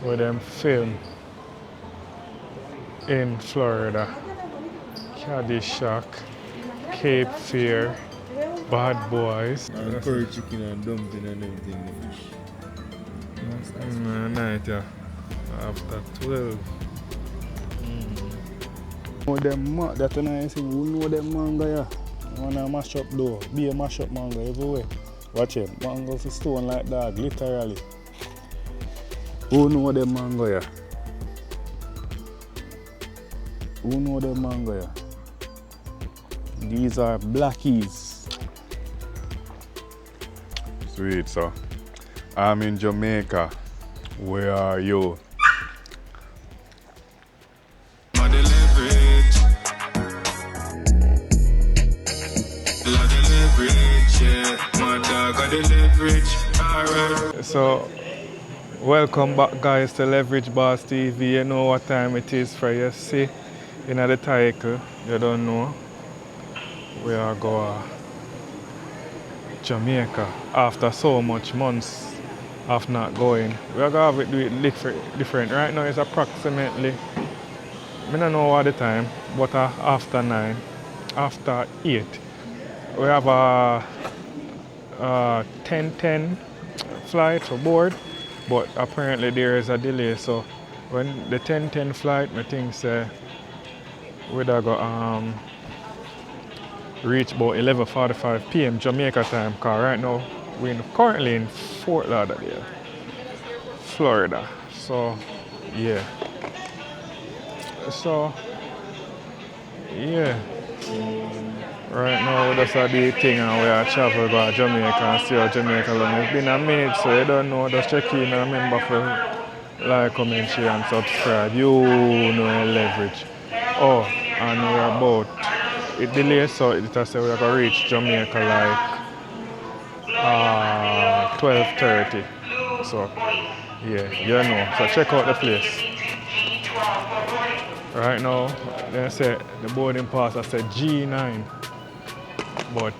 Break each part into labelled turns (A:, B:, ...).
A: where them film in Florida. Caddyshack, Cape Fear, Bad Boys.
B: And curry chicken and dumpling and everything.
A: Night, yeah. After 12.
B: Oh, them that when I say, who know them mango, yeah? Wanna mash up though, be a mash up mango everywhere. Watch it, mango for stone like that, literally. Who know them mango, yeah? Who know them mango, yeah? These are blackies.
A: Sweet, so I'm in Jamaica. Where are you? So, welcome back, guys, to Leverage Boss TV. You know what time it is for you. See, in the title, you don't know. We are going Jamaica after so much months of not going. We are going to do it different. Right now it's approximately, I don't know what the time, but after 9, after 8. We have a 10:10 flight for board, but apparently there is a delay. So when the 10:10 flight, I think we'd go reach about 11:45 p.m. Jamaica time. Cause right now we're currently in Fort Lauderdale, Florida. So yeah. So yeah. Right now we just do the thing and we are travel go to Jamaica and see how Jamaica long. It's been a minute, so you don't know, just check in and remember for like, comment, share and subscribe. You know leverage. Oh, and we're about it delays, so it has say we're gonna reach Jamaica like 12:30. So yeah, you know. So check out the place. Right now, they say the boarding pass I said G9. But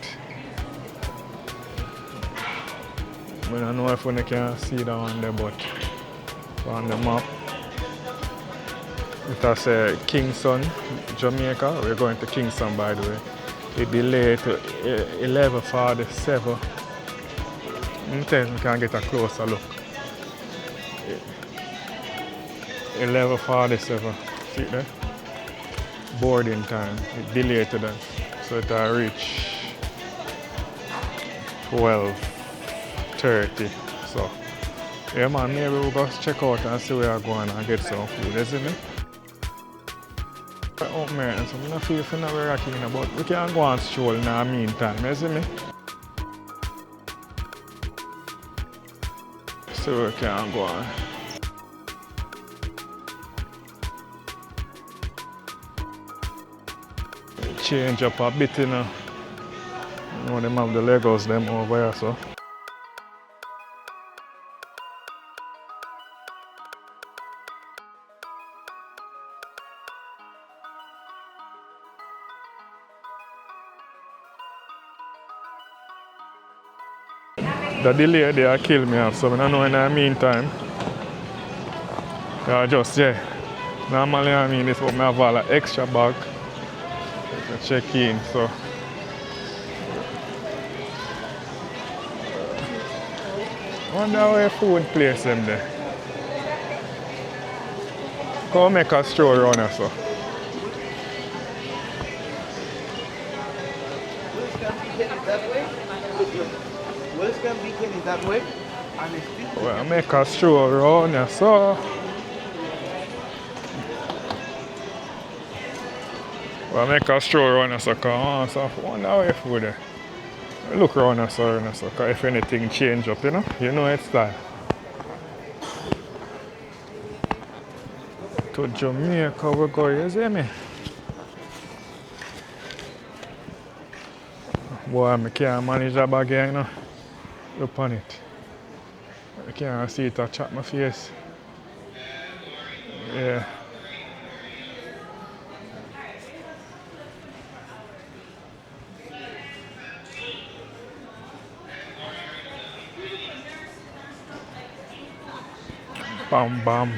A: I don't know if we can see that on there, but on the map it has Kingston, Jamaica. We're going to Kingston, by the way. It delayed to 11:47. We can get a closer look. 11:47. See there? Boarding time. It delayed to that. So it will reach 12:30. So yeah man, maybe we'll go check out and see where we're going and get some food, isn't it? Oh man, so I'm not feel for now we're rocking, but we can go and stroll in the meantime, isn't it? So we can go on. Change up a bit, you know. You know them have the Legos them over here, so. The delay there kill me off, so I don't know in the meantime. Just yeah. Normally I mean this what I have all an extra bag to check in, so. Wonder where food place them there. Come make a stroll around here, so.
C: That way.
A: Well, make a stroll around here, so. Well, make a stroll around here, so come so I wonder where food there. Look around here, so cause if anything change up, you know it's style. To Jamaica we go, you see me? Boy, I can't manage that bag here, you know. Look on it. I can't see it, I chat my face. Yeah. Bam bam.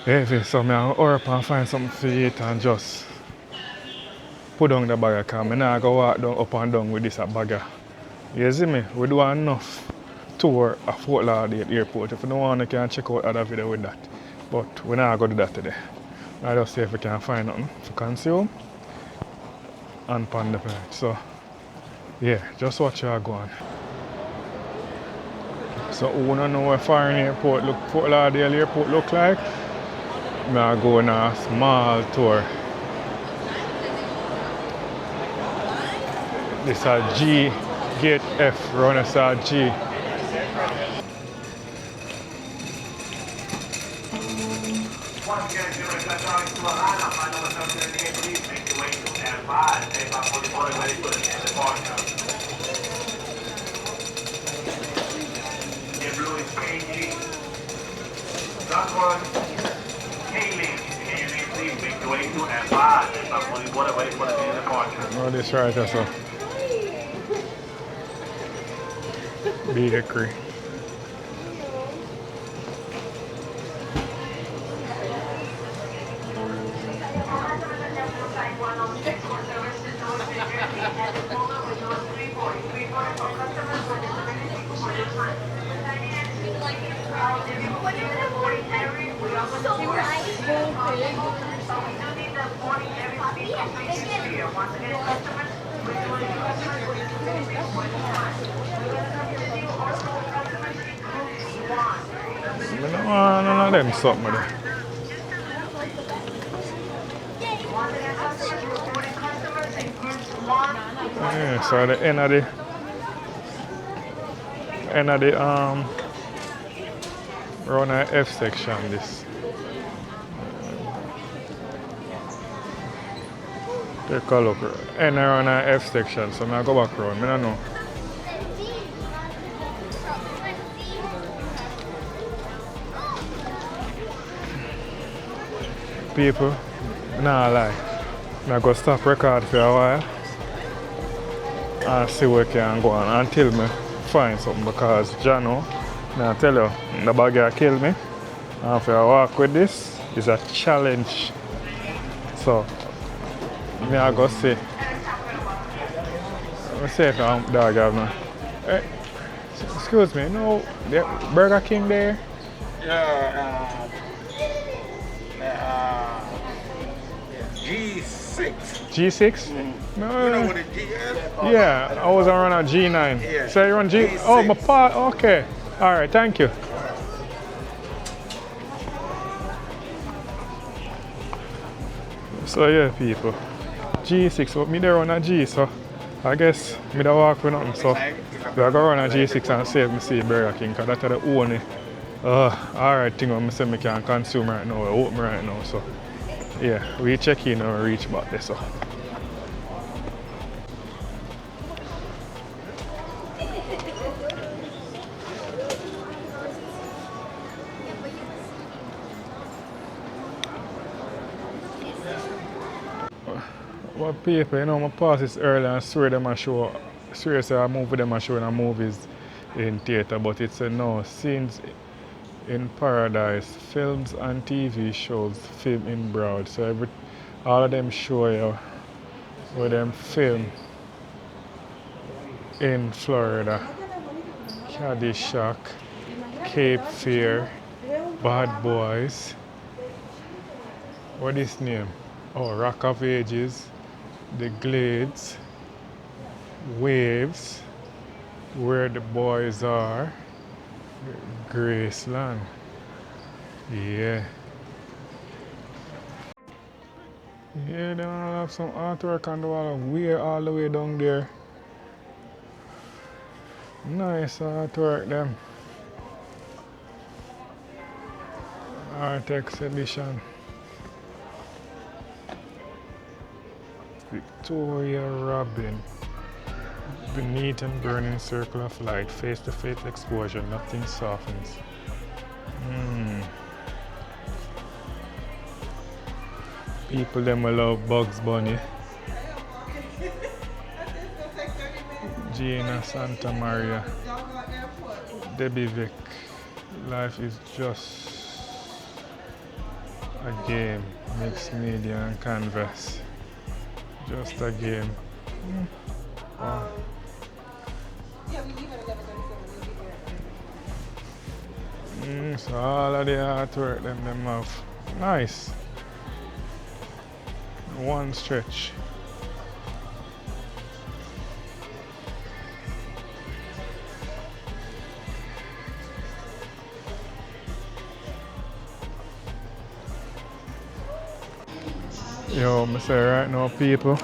A: Heavy, so I'm hurry up and find something to eat and just put down the bagger because I'm not go walk down up and down with this bagger. You see me? We do enough tour of Fort Lauderdale airport. If you don't want, you can check out other video with that. But we're not going to do that today. I just see if we can find nothing to consume and pan the plate. So yeah, just watch how go on. So who don't know what foreign airport look Fort Lauderdale airport look like? I'm going on a small tour. This is a G gate F, run as a G. Oh, this right there, so. Bakery. I don't know them something there. Yeah, so the end of the around the F section this. Take a look. End around the F section, so I go back around. I don't know. People, nah lie. I go stop record for a while and see where can go on until me find something because Jano, I tell you, the bagger kill me. And if I walk with this, it's a challenge. So, I go see. Let's see if I'm dog have now. Hey, excuse me, no Burger King there?
C: Yeah, G6.
A: G6?
C: Mm-hmm.
A: No.
C: You know what a G is?
A: Yeah, I was around a G9.
C: Yeah.
A: So you're on G?
C: G6.
A: Oh, my part. Okay. All right. Thank you. So yeah, people. G6. But me there on a G, so I guess me da walk with nothing. So I go around a G6 and save me see Burger King, because that's the only alright thing I say me can consume right now, open right now. So yeah, we check in and reach back there. So. Well, people, you know, my pass is early and swear them a show. Seriously, I move with them a show in movies in theater, but it's a no scenes in paradise, films and TV shows, film in broad. So all of them show you where them film in Florida, Caddyshack, Cape Fear, Bad Boys. What is name? Oh, Rock of Ages, The Glades, Waves, Where the Boys Are, Graceland. Yeah. Yeah, they wanna have some artwork on the wall way all the way down there. Nice artwork them. Art exhibition. Victoria Robin. Beneath and burning circle of light, face-to-face exposure, nothing softens. People them will love Bugs Bunny. Gina Santa Maria. Debbie Vick. Life is just a game, mixed media and canvas. Just a game. Wow. So all of the artwork them have. Nice. One stretch. Yo, I say right now people,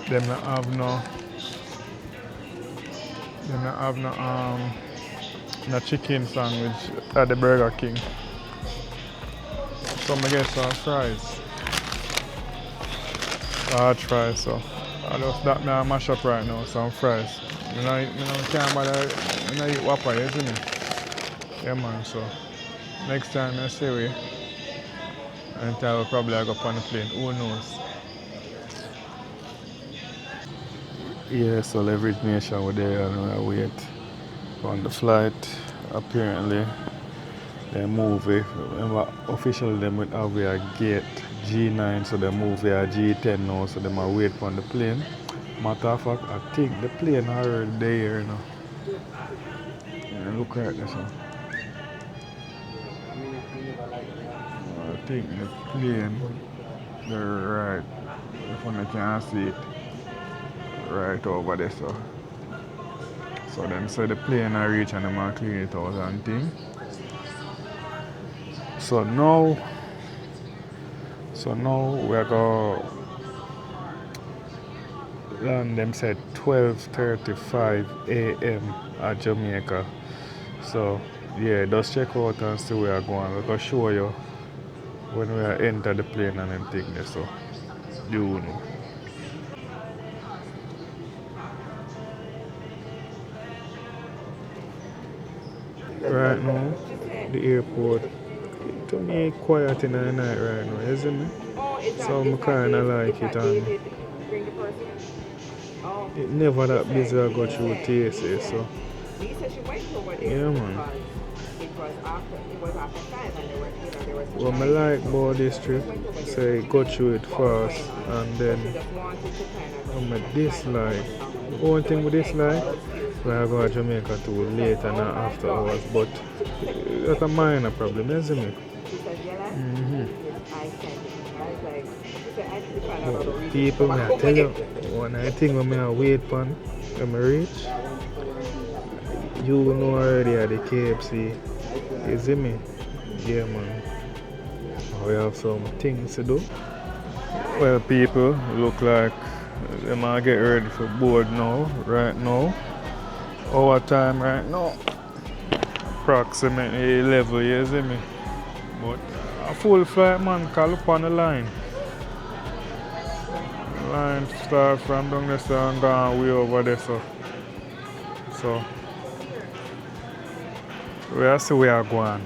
A: them not have no chicken sandwich at the Burger King. So I get some fries. Large fries, so I just that now mash up right now, some fries. I can't bother I eat Whopper, you see me? Yeah man, so next time I see we and I will probably go up on the plane, who knows? Yeah, so Leverage Nation were there and we wait on the flight. Apparently they move it. Officially they would have a gate G9, so they move a G10 now, so they might wait on the plane. Matter of fact, I think the plane already there, you know. Yeah, look right there, so. I think the plane, they're right, if one can see it, right over there, so. So them say the plane I reach and them are clean it out and thing. So now we're going land, them said 12:35 a.m. at Jamaica. So yeah, just check out and see where we're going. We're going to show you when we enter the plane and them thing there, so you know. Right now, the airport, to me, quiet in the night right now, isn't it? So I kind of like it, and it never that busy I go through TSA, so yeah man. What I like about this trip, say go through it fast, and then I dislike, one thing with dislike, we are going to Jamaica too late and not after hours, but that's a minor problem, isn't it? But people, I tell you, one I think when I wait for when I reach, you know already at the KFC, you see me? Yeah man, we have some things to do. Well people, look like they might get ready for board now, right now. Our time right now, approximately 11, you see me? But a full flight man, call up on the line. The line start from down there so and gone way over there, so we are see where we are going.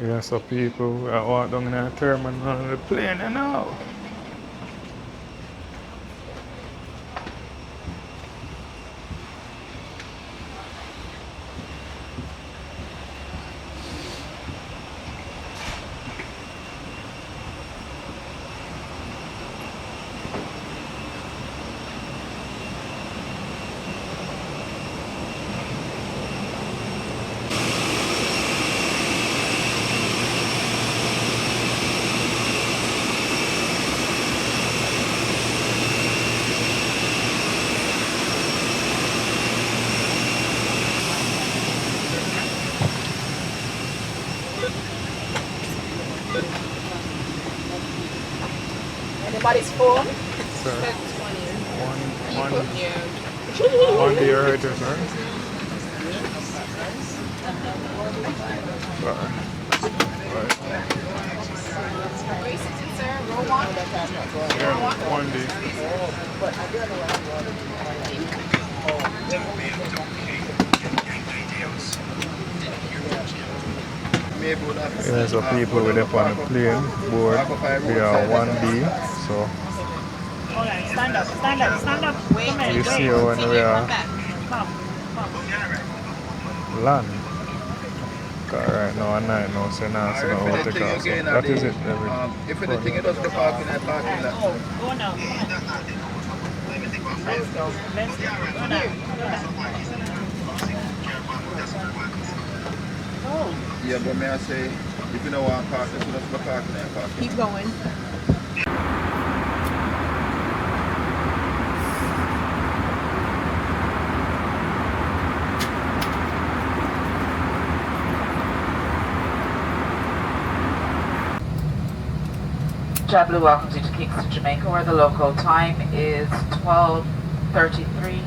A: Yeah, so people are walk down in the terminal on the plane you know.
D: Anybody's phone?
A: So, one beer right there, sir. Right.
D: Race it, sir. Row one.
A: Yeah, one day. Yeah, so people with up on the plane board, they are 1D. So
E: Hold on, stand up, stand up, stand up. Come here,
A: you
E: wait.
A: see when we are
E: Come, come.
A: land. Right now, at night now, so now, so now we'll take off. So that is it.
C: If anything, it does the parking and parking lot.
E: Go, go now, come on. Let's go, let's go. Go now, go now. Oh.
C: Yeah, but may I say, if you don't want parking, so that's the parking and parking.
D: Keep going.
F: JetBlue welcomes you to Kingston, Jamaica, where the local time is 12:33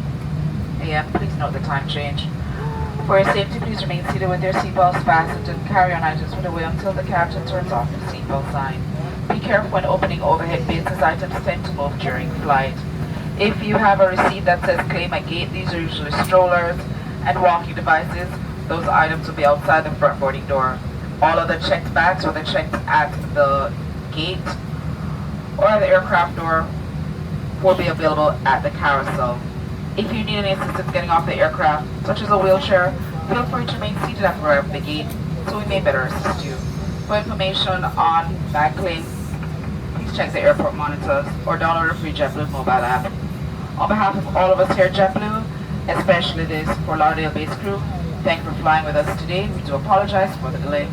F: a.m. Please note the time change. For your safety, please remain seated with your seatbelts fastened and carry-on items put away until the captain turns off the seatbelt sign. Be careful when opening overhead bins as items tend to move during flight. If you have a receipt that says claim at gate, these are usually strollers and walking devices. Those items will be outside the front boarding door. All other checked bags will be checked at the gate or the aircraft door will be available at the carousel. If you need any assistance getting off the aircraft, such as a wheelchair, feel free to remain seated at the gate so we may better assist you. For information on bag claim, please check the airport monitors or download a free JetBlue mobile app. On behalf of all of us here at JetBlue, especially this for Lauderdale based crew, thank you for flying with us today. We do apologize for the delay.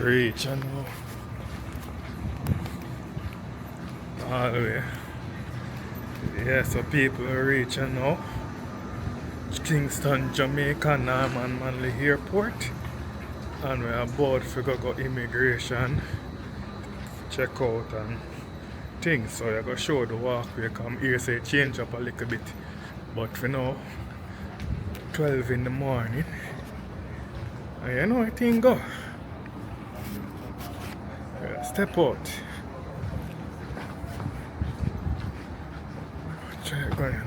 A: Reach, I know. All the way. Yeah, so people are reaching now. Kingston, Jamaica, Norman Manley Airport. And we're about to go immigration, check out and things. So you're going to show the walkway. Come here, say change up a little bit. But for now, 12 in the morning. And you know, I think go. Step out. Try going now.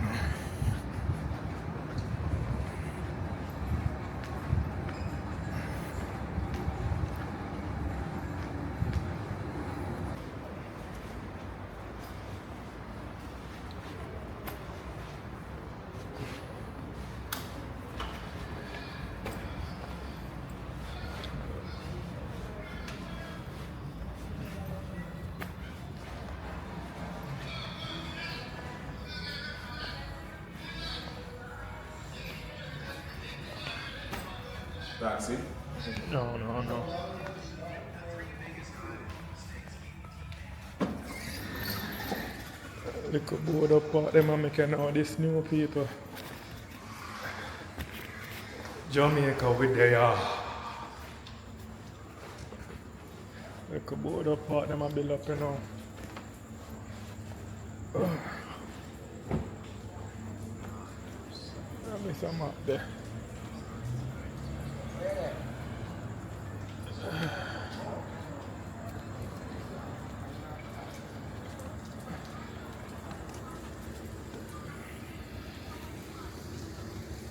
C: Taxi.
A: No, no, no. Little board up part them and making all these new people. Jamaica with their little board up part them and build up, you know. Let me some up there.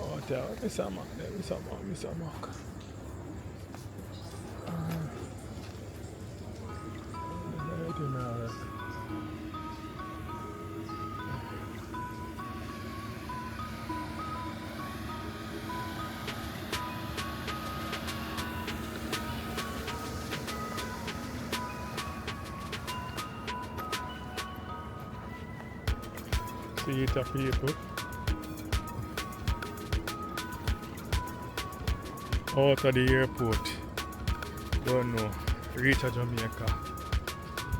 A: Oh, there, Mr. Mark there, Mr. Mark. See it, people. Out of the airport. Don't know. Reach Jamaica.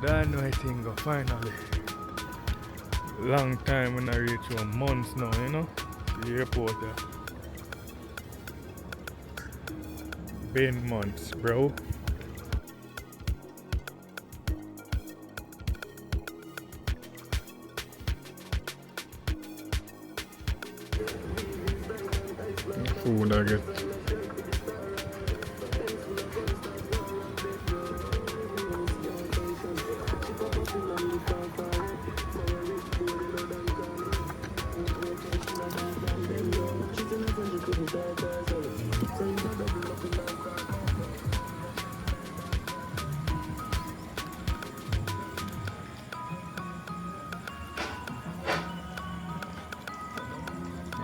A: Don't know anything go finally. Long time when I reach 1 month now, you know. The airport there. Been months, bro. Food I get.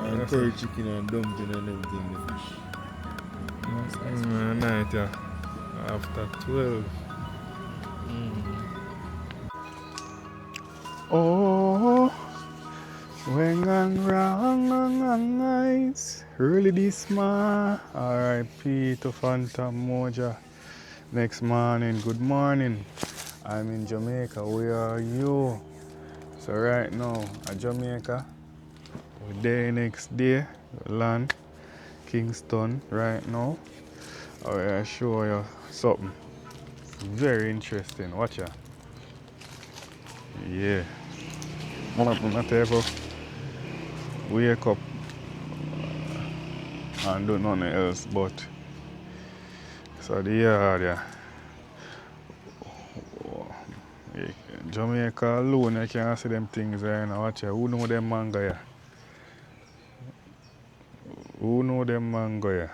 B: And curry chicken and dumpling and everything, the fish.
A: Night, yeah. After 12. Oh, when I'm wrong nights, really this man. R.I.P. to Phantom Moja. Next morning, good morning. I'm in Jamaica. Where are you? So right now, at Jamaica, we're there next day, land Kingston right now. I will show you something very interesting. Watch ya. Yeah. Not ever wake up and do nothing else but so the yard, yeah. Jamaica alone, you can't see them things there now. Watch ya. Who know them mango, yeah? Who know them mango, yeah?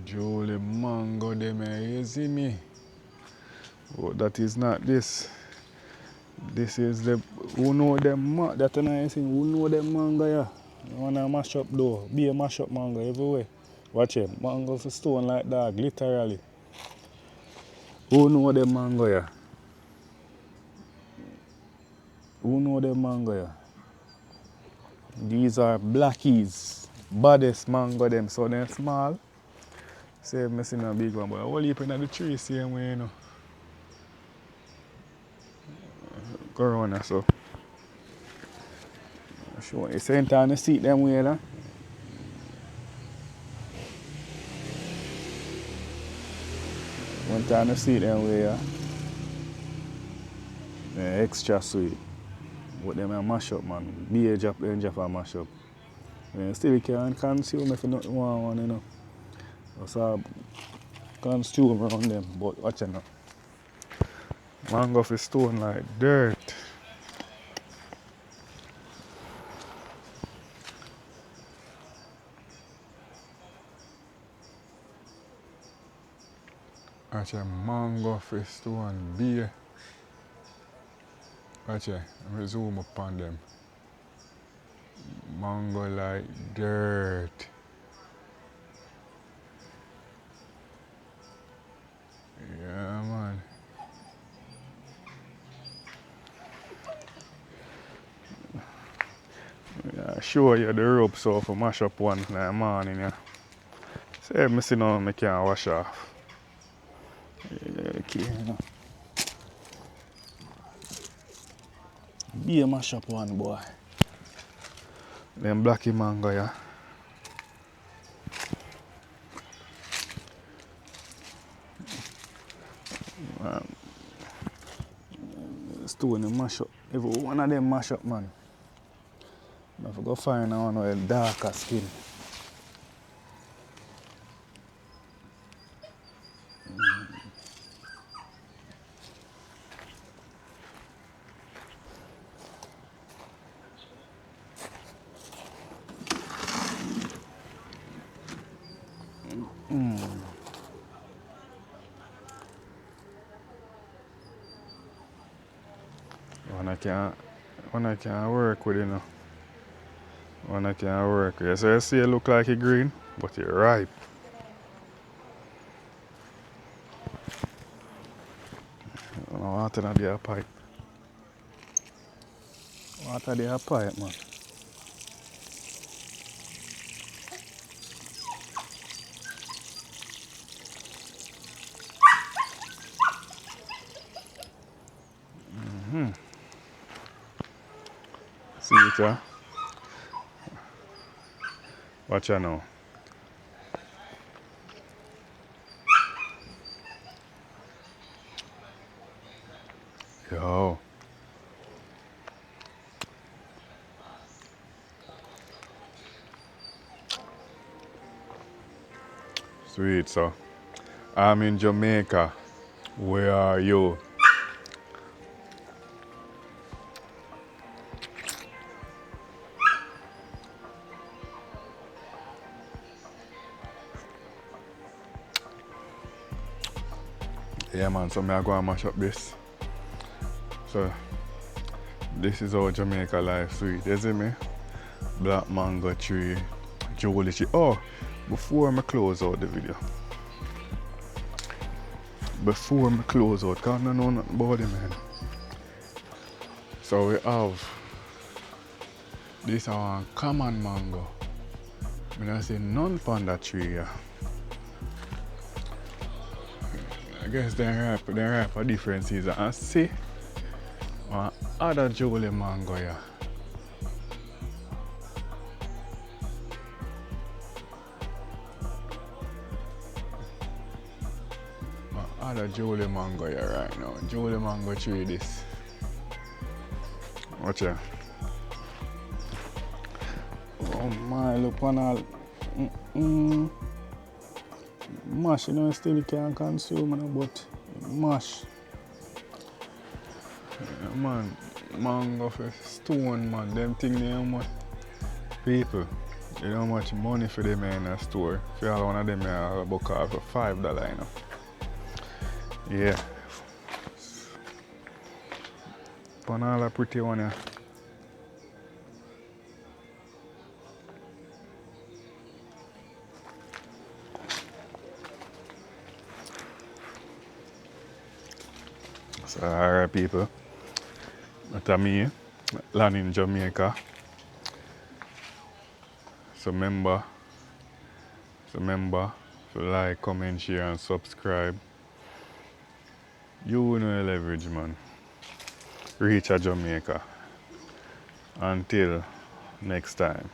A: Jolly mango, them here, you see me? But that is not this. This is the, who know them, that nice thing, who know them mango, yeah? You wanna mash up though, be a mash up mango everywhere. Watch it, mango for stone like dog, literally. Who know them mango, yeah? Who know them mango, yeah? These are blackies, baddest mango them, so they're small. Save me seeing a big one, but I will leap in the tree same way, you know. Corona, so. Sure, you sent on the seat them way, lah. Went on the seat them way, yeah. Yeah, extra sweet. But them a mash up, man. Be a drop, then drop a mash up. Yeah, still you can consume if you not want one, you know. So consume around them, but watch it now. Mango for stone like dirt. Watch a mango for stone beer. Watch it, I'm zoom up on them. Mango like dirt. Yeah, man.
B: show you the rope so for mash up one in the morning. Yeah. So if I see now I can wash off. Okay, you know. Be a mash up one boy. Then blacky mango, yeah. Stone mash up. Every one of them mash up, man. I have to go find one with darker skin. One I can't work with, you know. One I can't work with. So you see it look like it green, but it's ripe. I don't know water in the pipe. Water in the pipe, man. See it, huh? Watch out now. Yo. Sweet, so. I'm in Jamaica. Where are you? Yeah, man, so I'm going to mash up this. So, this is how Jamaica life sweet, you see me? Black mango tree, jolly tree. Oh, before I close out the video. Before I close out, because I don't know nothing about it, man. So we have this common mango. I don't see none on that tree, yeah. I guess they're ripe for different seasons. And see, other jolly mango, yeah. Other jolly mango here right now. Jolly mango tree this. Watch ya. Oh my, look on all. Mash, you know, still you can't consume, but mash. Yeah, man, mango for stone, man. Them thing they how much people. You know how much money for them in a store. If you have one of them, you have a book for $5, you know. Yeah. Put all a pretty one here. So alright people. That's me, land in Jamaica. So remember to like, comment, share and subscribe. You know leverage, man. Reach a Jamaica. Until next time.